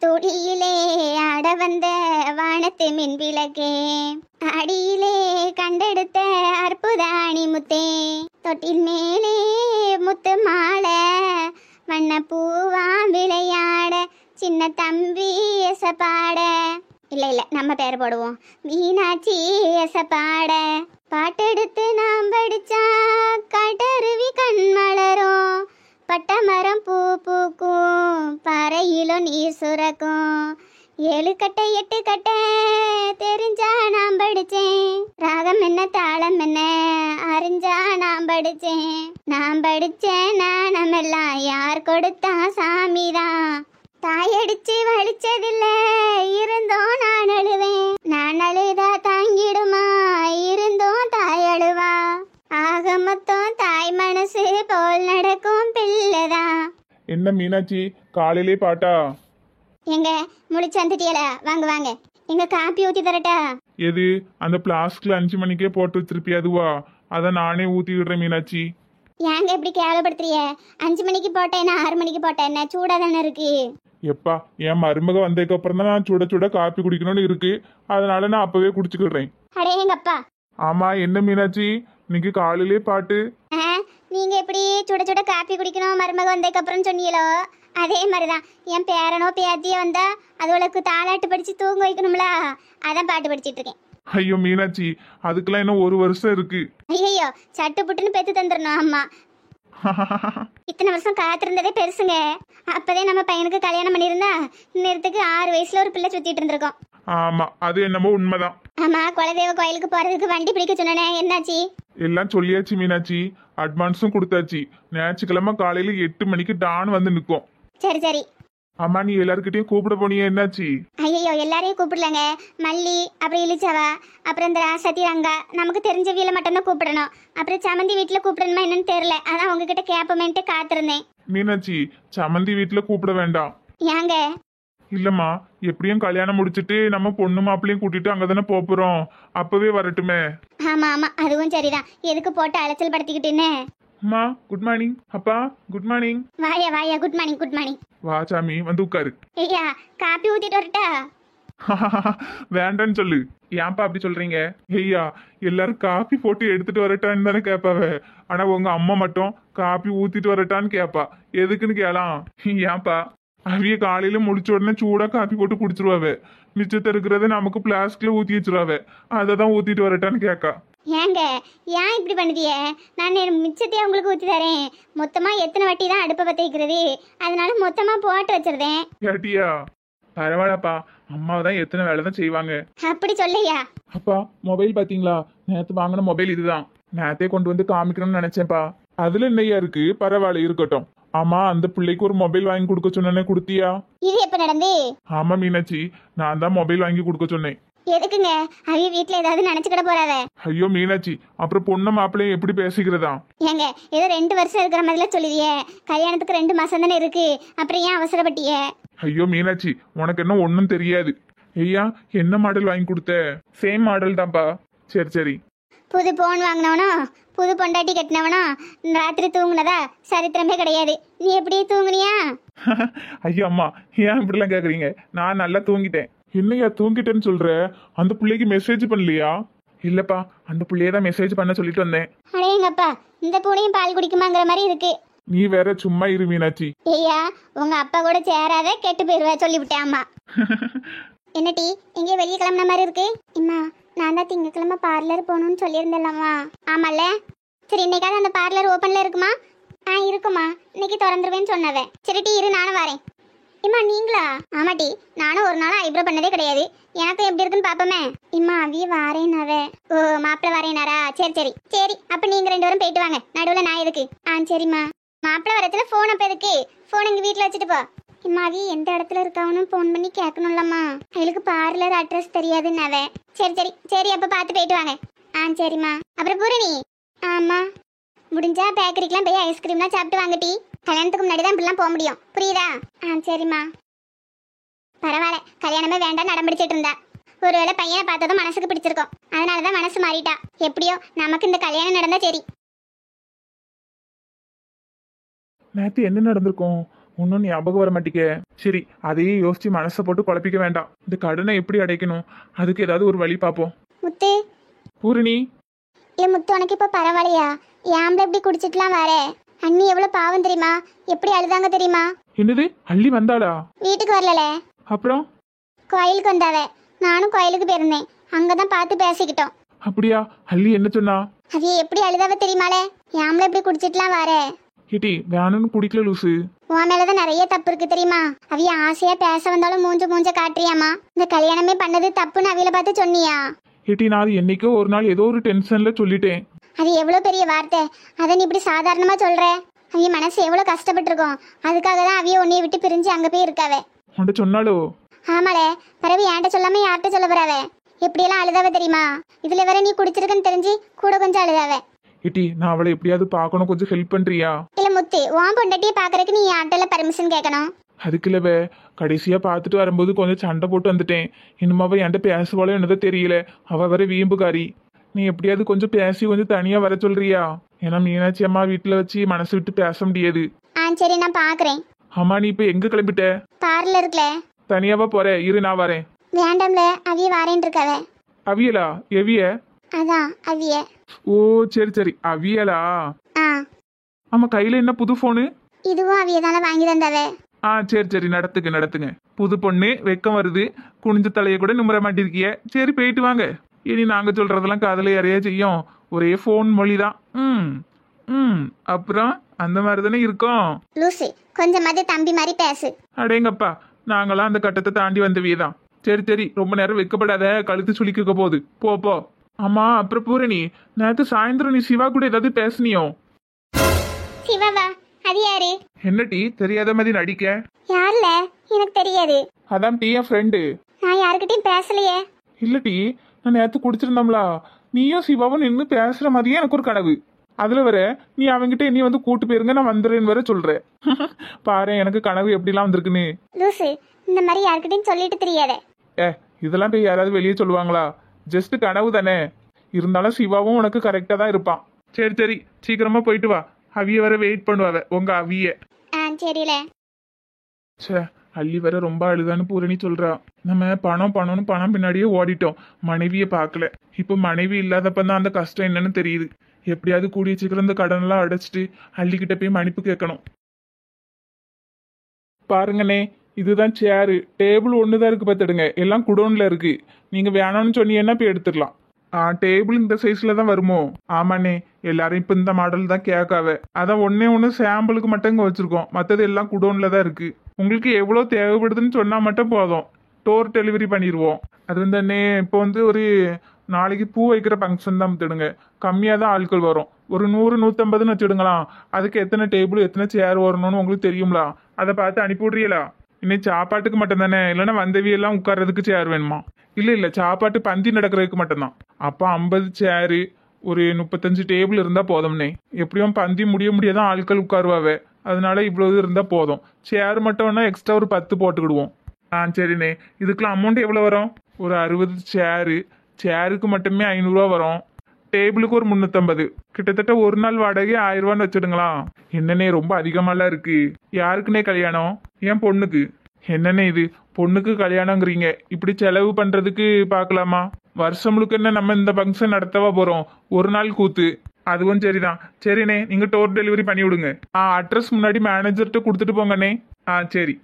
துடியிலே ஆட வந்த வானத்து மின் விளக்கே, அடியிலே கண்டெடுத்த அற்புத அணிமுத்தே, தொட்டில் மேலே முத்து மாலை வண்ண பூவா விளையாட, சின்ன தம்பி எசப்பாட. இல்ல நம்ம பேர் போடுவோம், மீனாட்சி எசப்பாட. பாட்டெடுத்து நாம் படிச்சா காட்டருவி கண் மலரும், பட்டமரம் பூ பூக்கும், பாறையிலும் நீர் சுரக்கும், 7 கட்டை 8 கட்டை தெரிஞ்சா நான் படிச்சேன், ராகம் என்ன தாளம் என்ன அறிஞ்சா நான் படிச்சேன், நான் படிச்சேன் நானமெல்லாம் யார் கொடுத்தா சாமிதான், தாயடிச்சு வலிச்சதில்ல இருந்தோம் நான் அழுவேன், நான் அழுதா தாங்கிடுமா இருந்தோம் தாய் அழுவா, ஆக மொத்தம் தாய் மனசு போல் நடக்கும் பிள்ளைதான். என்ன மீனாட்சி காலையிலே பாட்டா? எங்க முழிச்சு வந்துட்டியல, வாங்க வாங்க, எங்க காப்பி ஊத்தி தரட்டா? எது அந்த பிளாஸ்க்ல 5 மணிக்கே போட்டு வச்சிருப்பியா அதுவா? அதை நானே ஊத்தி விடுறேன் மீனாட்சி. ஏங்க இப்படி கேவலப்படுத்துறிய? 5 மணிக்கு போட்டேன், 6 மணிக்கு போட்டேன், என்ன சூடா தானே இருக்கு? எப்பா என் மருமக வந்ததுக்கு அப்புறம் தான் நான் சுட சுட காப்பி குடிக்கணும்னு இருக்கு, அதனால நான் அப்பவே குடிச்சுக்கிடுறேன். அடே எங்கப்பா. ஆமா என்ன மீனாட்சி இன்னைக்கு காலையிலே பாட்டு? நீங்க எப்படி சுட சுட காப்பி குடிக்கணும் மருமக வந்ததுக்கு அப்புறம் சொன்னீங்களோ அதே மாதிரிதான் என் பேரனோ பேத்தியோ வந்தா அதுகளுக்கு தாலாட்டு படிச்சு தூங்க வைக்கணும்ல, அதான் பாட்டு படிச்சிட்டு இருக்கேன். ஐயோ மீனாட்சி அதுக்கெல்லாம் இன்னும் 1 வருஷம் இருக்கு. ஐயோ சட்டு புட்டுன்னு பெத்து தந்துடணும். ஆமா இத்தனை வருஷம் காத்திருந்ததே பெருசுங்க. அப்பதே நம்ம பையனுக்கு கல்யாணம் பண்ணியிருந்தா இன்னத்துக்கு 6 வயசுல ஒரு பிள்ளை சுத்திட்டு இருந்திருக்கோம். ஆமா அது என்னமோ உண்மைதான். ஆமா குலதெய்வ கோயிலுக்கு போறதுக்கு வண்டி பிடிக்க சொன்னேனே, என்னாச்சு? எல்லாம் சொல்லியாச்சு மீனாட்சி, அட்வான்ஸும் கொடுத்தாச்சு. ஞாயிற்றுக்கிழமை காலையில 8 மணிக்கு டான் வந்து நிற்கும். சரி சரி. அம்மா நீ எல்லாருக்கிட்டையும் கூப்பிட போனியே, என்னாச்சு? ஐயோ எல்லாரையும் கூப்பிடலங்க. மல்லி அப்புறம் இளிச்சவா அப்புறம் இந்த சத்யரங்கா நமக்கு தெரிஞ்சவியல மட்டும்தான் கூப்பிடணும். அப்புறம் சமந்தி வீட்டுல கூப்பிடணுமா என்னன்னு தெரியல, அதான் உங்ககிட்ட கேப்பமேன்ட்டு காத்திருந்தேன். மீனாட்சி சமந்தி வீட்டுல கூப்பிட வேண்டாம். ஏங்க? இல்லம்மா எப்படியும் கல்யாணம் முடிச்சிட்டு நம்ம பொண்ணு மாப்பிள்ளையும் கூட்டிட்டு அங்கதானே போறோம், அப்பவே வரட்டுமே. ஆமா ஆமா அதுவும் சரிதான், எதுக்கு போட்டு அலைச்சல் படுத்திக்கிட்டுன்னு. அம்மா குட் மார்னிங். அப்பா குட் மார்னிங். வாயா வாயா, குட் மார்னிங் குட் மார்னிங். வா சாமி வந்து உட்காரு. ஐயா காப்பி ஊத்திட்டு வரட்டா? வேண்டான்னு சொல்லு. ஏன்பா அப்படி சொல்றீங்க? ஐயா எல்லாரும் காப்பி போட்டு எடுத்துட்டு வரட்டான்னு தானே கேட்பாவ, ஆனா உங்க அம்மா மட்டும் காப்பி ஊத்திட்டு வரட்டான்னு கேப்பா. எதுக்குன்னு கேளாம். ஏன்பா அவிய காலையில முடிச்ச உடனே சூடா காப்பி போட்டு குடிச்சிருவாவ, மிச்சத்தை இருக்கிறத நமக்கு பிளாஸ்க்ல ஊத்தி வச்சிருவாவ, அதை தான் ஊத்திட்டு வரட்டான்னு கேக்கா. ஏங்க ஏன் இப்படி பண்ணுதிய? நான் மிச்சத்தையே உங்களுக்கு ஊற்றி தரேன். மொத்தமா எத்தனை வாட்டி தான் அடுப்பை பற்ற வைக்கிறது, அதனால மொத்தமா போட்டு வச்சிருந்தேன். கேட்டியா? பரவாயில்லப்பா, அம்மா தான் எத்தனை வேலை தான் செய்வாங்க. அப்படி சொல்லையா? அப்பா மொபைல் பாத்தீங்களா? நேத்து வாங்கின மொபைல் இதுதான். நேத்தே கொண்டு வந்து காமிக்கணும்னு நினைச்சேன்ப்பா. அதுல என்னையா இருக்கு, பரவாயில்ல இருக்கட்டும். ஆமா அந்த பிள்ளைக்கு ஒரு மொபைல் வாங்கி கொடுக்க சொன்னே, கொடுத்தியா? இது எப்ப நடந்து? ஆமா மீனாட்சி நான் தான் மொபைல் வாங்கி கொடுக்க சொன்னேன். எதுக்குங்க? அவிய வீட்டுல ஏதாவது நினைச்சுக்கிட போறாவ? ஐயோ மீனாட்சி அப்புறம் பொண்ணு மாப்பிள்ளையும் எப்படி பேசிக்கிறதா? ஏங்க ஏதோ 2 வருஷம் இருக்கிற மாதிரில சொல்லுதியே, கல்யாணத்துக்கு 2 மாசம் தானே இருக்கு, அப்புறம் ஏன் அவசரப்பட்டிய? ஐயோ மீனாட்சி உனக்கு என்ன ஒன்னும் தெரியாது. ஐயா என்ன மாடல் வாங்கி கொடுத்த? சேம் மாடல் தான்ப்பா. சரி சரி. புது போன் வாங்கினவனோ புது பொண்டாட்டி கட்டினவனோ ராத்திரி தூங்குனதா சரித்திரமே கிடையாது. நீ எப்படி தூங்குனியா? ஐயோ அம்மா ஏன் இப்படிலாம் கேக்குறீங்க? நான் நல்லா தூங்கிட்டேன். என்னையா தூங்கிட்டேன்னு சொல்ற? அந்த பிள்ளைக்கு மெசேஜ் பண்ணலையா? இல்லப்பா அந்த பிள்ளைய தான் மெசேஜ் பண்ண சொல்லிட்டு வந்தேன். அடேங்கப்பா, இந்த பூனையும் பால் குடிக்குமாங்கிற மாதிரி இருக்கு. நீ வேற சும்மா இரு மீனாட்சி. ஐயா உங்க அப்பா கூட சேராத, கெட்டு போயிருவா சொல்லிவிட்டேன். அம்மா என்னடி எங்கே வெளியே கிளம்புன மாதிரி இருக்கு? அம்மா நான் தான் திங்கக்கிழமை பார்லர் போகணும்னு சொல்லியிருந்தேன்லம்மா. ஆமால சரி, இன்னைக்காவது அந்த பார்லர் ஓப்பன்ல இருக்குமா? இருக்குமா, இன்னைக்கு திறந்துருவேன்னு சொன்னவ. சரி டி இரு நானும் வரேன். இம்மா நீங்களா? ஆமாட்டி, நானும் ஒரு நாள் ஐப்ரோ பண்ணதே கிடையாது, எனக்கு எப்படி இருக்குன்னு பாப்போமே. இம்மா அவிய வாரேனாவ. ஓ மாப்பிள்ள வாரேனாரா? சரி சரி சரி, அப்ப நீங்க 2 பேரும் போயிட்டு வாங்க, நடுவில் நான் எதுக்கு? சரிம்மா. மாப்பிள்ள வரத்துல போன் அப்ப எதுக்கு? போன் எங்க வீட்டுல வச்சுட்டு போ. இம்மாவி எந்த இடத்துல இருக்காவனு போன் பண்ணி கேட்கணும்லம்மா, அவளுக்கு பார்லர் அட்ரஸ் தெரியாதுன்னாவ. சரி சரி சரி, அப்ப பார்த்து போயிட்டு வாங்க. சரிம்மா. அப்புறம் பூரணி. ஆமா முடிஞ்சா பேக்கரிக்கெல்லாம் போய் ஐஸ்கிரீம்லாம் சாப்பிட்டு வாங்கட்டி, கல்யாணத்துக்கு முன்னாடி தான் இப்படிலாம் போக முடியும், புரியுதா? சரிம்மா. பரவாயில்ல, கல்யாணமே வேண்டாம் நடம்பிடிச்சிட்டு இருந்தா, ஒருவேளை பையனை பார்த்ததும் மனசுக்கு பிடிச்சிருக்கோம், அதனாலதான் மனசு மாறிட்டா. எப்படியோ நமக்கு இந்த கல்யாணம் நடந்தா சரி. நேத்து என்ன நடந்திருக்கும்? ஒன்னும் ஞாபகம் வர மாட்டேங்க. சரி, அதையே யோசிச்சு மனசை போட்டு குழப்பிக்க வேண்டாம். இந்த கடனை எப்படி அடைக்கணும், அதுக்கு ஏதாவது ஒரு வழி பார்ப்போம். முத்து, பூரணி, இல்ல முத்து, உனக்கு இப்ப பரவாயில்லையா? ஏம்பல இப்படி குடிச்சிட்டுலாம் வர? அண்ணி எவ்வளவு பாவம் தெரியுமா? எப்படி அழுதாங்க தெரியுமா? என்னது அள்ளி வந்தாளா? வீட்டுக்கு வரல, அப்புறம் கோயிலுக்கு வந்தாவ. நானும் கோயிலுக்கு போயிருந்தேன், அங்கதான் பார்த்து பேசிக்கிட்டோம். அப்படியா? அள்ளி என்ன சொன்னா? அவிய எப்படி அழுதாவ தெரியுமாலே? ஏம்பல இப்படி குடிச்சிட்டுலாம் வர? ஏட்டி வேணும்னு குடிக்கல லூசு. உன் மேலதான் நிறைய தப்பு இருக்கு தெரியுமா? அவிய ஆசையா பேச வந்தாலும் மூஞ்ச காட்டுறியாமா? இந்த கல்யாணமே பண்ணது தப்புன்னு அவியில பார்த்து சொன்னியா? ஏட்டி நான் அது என்னைக்கோ ஒரு நாள் ஏதோ ஒரு டென்ஷன்ல சொல்லிட்டேன். அது எவ்வளவு பெரிய வார்த்தை, அதை நீ இப்படி சாதாரணமா சொல்ற? அவிய மனசு எவ்வளவு கஷ்டப்பட்டிருக்கோம். அதுக்காக தான் அவிய உன்னைய விட்டு பிரிஞ்சு அங்க போய் இருக்காவே. உன்கிட்ட சொன்னாலோ? ஆமாலே, பிறகு என்கிட்ட சொல்லாம யார்கிட்ட சொல்ல போறாவே? எப்படியெல்லாம் அழுதாவ தெரியுமா? இதுல வேற நீ குடிச்சிருக்கன்னு தெரிஞ்சு கூட கொஞ்சம் அழுதாவே. ஏட்டி நான் அவளை எப்படியாவது பார்க்கணும், கொஞ்சம் ஹெல்ப் பண்றியா? இல்ல முத்து, உன் பொண்டாட்டியை பாக்குறதுக்கு நீ யார்கிட்ட பர்மிஷன் கேட்கணும்? அதுக்குள்ளவே கடைசியா பார்த்துட்டு வரும்போது கொஞ்சம் சண்டை போட்டு வந்துட்டேன். இனிமாவ என்கிட்ட பேசுவாளோ என்னதோ தெரியல. அவ வர வீம்புக்காரி. நீ எப்படியாவது கொஞ்சம் பேசி கொஞ்சம் தனியா வர சொல்றியா? ஏன்னா மீனாட்சி அம்மா வீட்டுல வச்சு மனசு விட்டு பேச முடியாது. சரி, நான் பாக்குறேன். அம்மா நீ இப்ப எங்க கிளம்பிட்ட? பார்லருக்குல. தனியாவா போற? இரு நான் வரேன். வேண்டாம்ல, அவிய வாரேன் இருக்காவ. அவியலா? எவிய? அதான் அவிய. ஓ சரி சரி, அவியலா? ஆ, ஆமா, கையில என்ன புது போனு? இதுவும் அவியதால வாங்கி தந்தாவ. சரி சரி, நடத்துங்க. புது பொண்ணு, வெக்கம் வருது, குனிஞ்ச தலையை கூட நிமிர மாட்டிருக்கிய. சரி போயிட்டு வாங்க. இனி நாங்க சொல்றதெல்லாம் காதல யாரையா செய்யும்? ஒரே போன் மொழிதான். அப்புறம் அந்த மாதிரி தானே இருக்கோம். லூசு, கொஞ்சமாவது தம்பி மாதிரி பேசு. அடேங்கப்பா, நாங்களாம் அந்த கட்டத்தை தாண்டி வந்தவியதான். சரி ரொம்ப நேரம் வைக்கப்படாத, கழுத்து சுளிக்க போகுது. போ. ஆமா, அப்புறம் பூரணி, நேத்து சாயந்தரம் நீ சிவா கூட ஏதாவது பேசுனியோ? சிவாவா? அது யாரு? என்ன டீ தெரியாத மாதிரி நடிக்க? யாருல? எனக்கு தெரியாது. அதான் டீ என் ஃப்ரெண்டு. நான் யாருக்கிட்டையும் பேசலையே. இல்ல டீ, நான் நேத்து குடிச்சிருந்தோம்ல, நீயும் சிவாவும் நின்று பேசுற மாதிரியே எனக்கு ஒரு கனவு. அதுல வர நீ அவங்கிட்ட நீ வந்து கூட்டு போயிருங்க, நான் வந்துடுறேன்னு வர சொல்ற. பாரு எனக்கு கனவு எப்படிலாம் வந்திருக்குன்னு. லூசு, இந்த மாதிரி யாருக்கிட்டையும் சொல்லிட்டு தெரியாதே. இதெல்லாம் போய் யாராவது வெளியே சொல்லுவாங்களா? ஜஸ்ட் கனவு தானே. இருந்தாலும் சிவாவும் உனக்கு கரெக்டா தான் இருப்பான். சரி சீக்கிரமா போயிட்டு வா. அவிய வர வெயிட் பண்ணுவாவ, உங்க அவிய. சரில. சே, அள்ளி வர ரொம்ப அழுதான்னு பூரணி சொல்றா. நம்ம பணம் பின்னாடியே ஓடிட்டோம், மனைவியை பார்க்கல. இப்ப மனைவி இல்லாதப்பதான் அந்த கஷ்டம் என்னன்னு தெரியுது. எப்படியாவது கூடிய சீக்கிரம் இந்த கடன் எல்லாம் அடைச்சிட்டு அள்ளிக்கிட்ட போய் மன்னிப்பு கேட்கணும். பாருங்கண்ணே, இதுதான் சேரு. டேபிள் ஒண்ணுதான் இருக்கு பார்த்துடுங்க, எல்லாம் குடோன்ல இருக்கு. நீங்க வேணும்னு சொன்னீங்கன்னா போய் எடுத்துடலாம். டேபிள் இந்த சைஸ்ல தான் வருமோ? ஆமாண்ணே, எல்லாரும் இப்ப இந்த மாடல் தான் கேட்காவ. அதான் ஒண்ணு சாம்பிளுக்கு மட்டும் இங்க வச்சிருக்கோம், மற்றது எல்லாம் குடோன்ல தான் இருக்கு. உங்களுக்கு எவ்வளவு தேவைப்படுதுன்னு சொன்னா மட்டும் போதும், டோர் டெலிவரி பண்ணிடுவோம். அது வந்து அண்ணே, இப்போ வந்து ஒரு நாளைக்கு பூ வைக்கிற ஃபங்க்ஷன் தான் பார்த்துடுங்க. கம்மியாக தான் ஆட்கள் வரும், ஒரு 100-150ன்னு வச்சுடுங்களாம். அதுக்கு எத்தனை டேபிள் எத்தனை சேர் வரணும்னு உங்களுக்கு தெரியுங்களா? அதை பார்த்து அனுப்பி விட்றீங்களா? இன்னைக்கு சாப்பாட்டுக்கு மட்டும் தானே, இல்லைன்னா வந்தவியெல்லாம் உட்கார்றதுக்கு சேர் வேணுமா? இல்ல சாப்பாட்டு பந்தி நடக்கிறதுக்கு மட்டும்தான். அப்போ 50 சேரு, ஒரு 35 டேபிள் இருந்தா போதும்னே. எப்படியும் பந்தி முடியாதான் ஆட்கள் உட்காருவாவே, அதனால இவ்வளவு இருந்தா போதும். சேர் மட்டும்னா எக்ஸ்ட்ரா ஒரு 10 போட்டுக்கிடுவோம். சரிண்ணே. இதுக்கெல்லாம் அமௌண்ட் எவ்வளவு வரும்? ஒரு 60 சேரு, சேருக்கு மட்டுமே 500 ரூபா வரும். டேபிளுக்கு ஒரு 350. கிட்டத்தட்ட ஒரு நாள் வாடகை 1000 ரூபான்னு வச்சுடுங்களா? என்னன்னே ரொம்ப அதிகமாலாம் இருக்கு. யாருக்குன்னே கல்யாணம்? என் பொண்ணுக்கு. என்னன்னே இது, பொண்ணுக்கு கல்யாணங்கிறீங்க, இப்படி செலவு பண்றதுக்கு பார்க்கலாமா? வருஷம் முழுக்க என்ன நம்ம இந்த ஃபங்க்ஷன் நடத்தவா போறோம்? ஒரு நாள் கூத்து. அதுவும் சரிதான். சரிண்ணே, நீங்க டோர் டெலிவரி பண்ணி விடுங்க. அட்ரஸ் முன்னாடி மேனேஜர்கிட்ட கொடுத்துட்டு போங்கண்ணே. சரி.